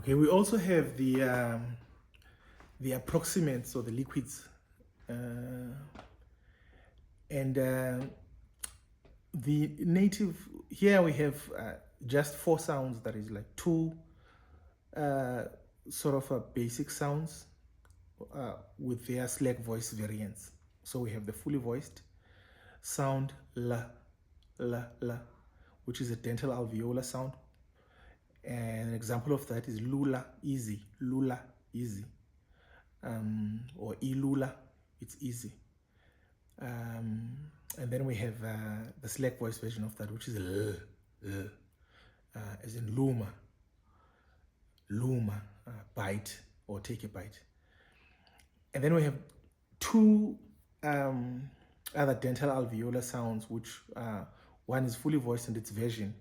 Okay, we also have the approximants or the liquids, and the native. Here we have just 4 sounds. That is like 2 sort of basic sounds with their slack voice variants. So we have the fully voiced sound la, la, la, which is a dental alveolar sound. And an example of that is lula, easy, or ilula, it's easy. And then we have the slack voice version of that, which is as in luma, bite or take a bite. And then we have 2 other dental alveolar sounds, which one is fully voiced in its version,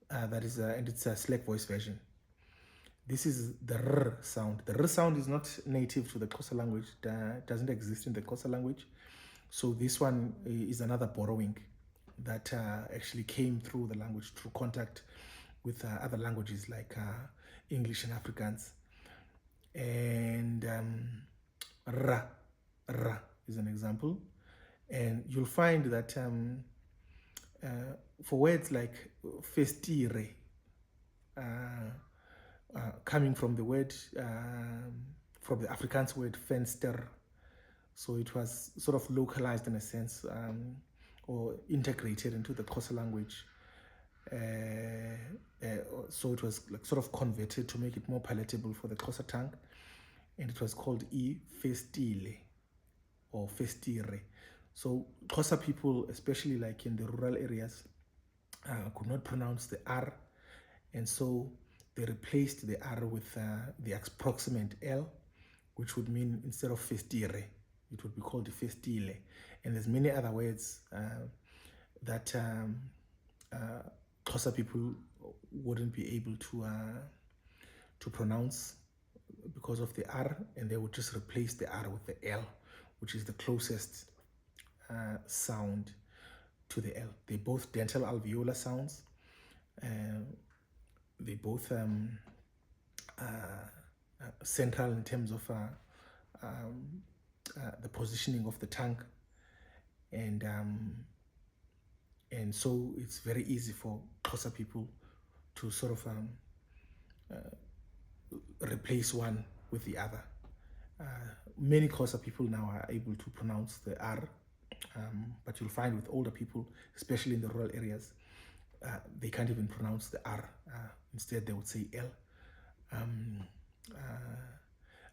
that is, and it's a slack voice version. This is the r sound. The r sound is not native to the Xhosa language. It doesn't exist in the Xhosa language. So this one is another borrowing that actually came through the language through contact with other languages like English and Afrikaans. And ra is an example. And you'll find that for words like festire, coming from the word, from the Afrikaans word venster. So it was sort of localized in a sense, or integrated into the Xhosa language. So it was like sort of converted to make it more palatable for the Xhosa tongue. And it was called festile or festire. So Xhosa people, especially like in the rural areas, could not pronounce the R. And so they replaced the R with the approximant L, which would mean instead of festire, it would be called festile. And there's many other words that Xhosa people wouldn't be able to pronounce because of the R, and they would just replace the R with the L, which is the closest sound to the L. They're both dental alveolar sounds. They both central in terms of the positioning of the tongue, and so it's very easy for Xhosa people to sort of replace one with the other. Many Xhosa people now are able to pronounce the R, but you'll find with older people, especially in the rural areas, they can't even pronounce the R. Instead, they would say L.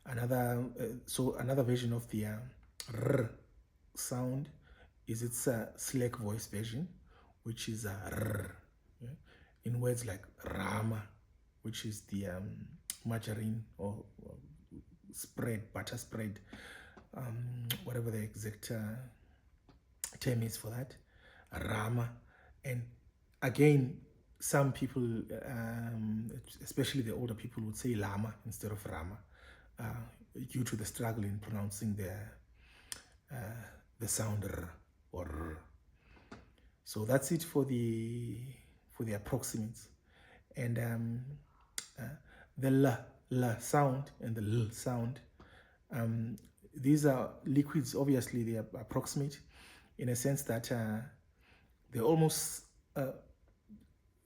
Another version of the R sound is its slack voice version, which is R. Yeah? In words like rama, which is the margarine or spread, butter spread, whatever the exact term is for that, rama. And again, some people, especially the older people, would say lama instead of rama, due to the struggle in pronouncing the sound r or r. So that's it for the approximants. And the la sound and the l sound, these are liquids. Obviously they are approximate in a sense that they almost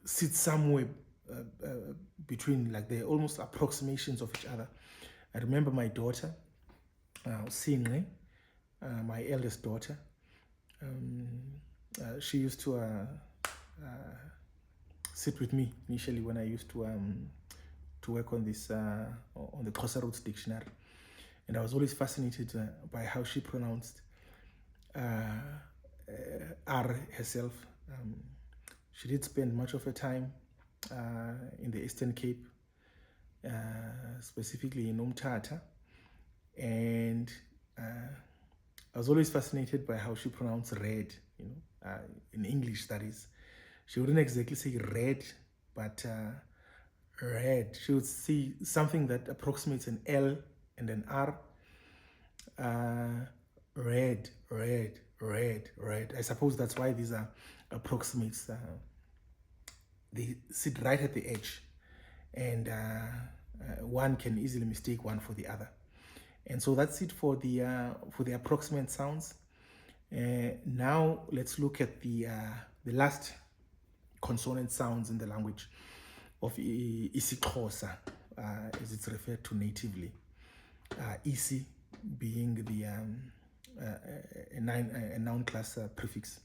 sit somewhere between, like they're almost approximations of each other. I remember my daughter, Singre, my eldest daughter, she used to sit with me initially when I used to work on this on the Xhosa Roots Dictionary, and I was always fascinated by how she pronounced R herself. She did spend much of her time in the Eastern Cape, specifically in Umtata, and I was always fascinated by how she pronounced red, in English, that is. She wouldn't exactly say red, but red. She would see something that approximates an L and an R. Red. I suppose that's why these are approximates. They sit right at the edge. And one can easily mistake one for the other. And so that's it for the approximate sounds. Now let's look at the last consonant sounds in the language of isiXhosa, as it's referred to natively. Isi being the a noun class prefix.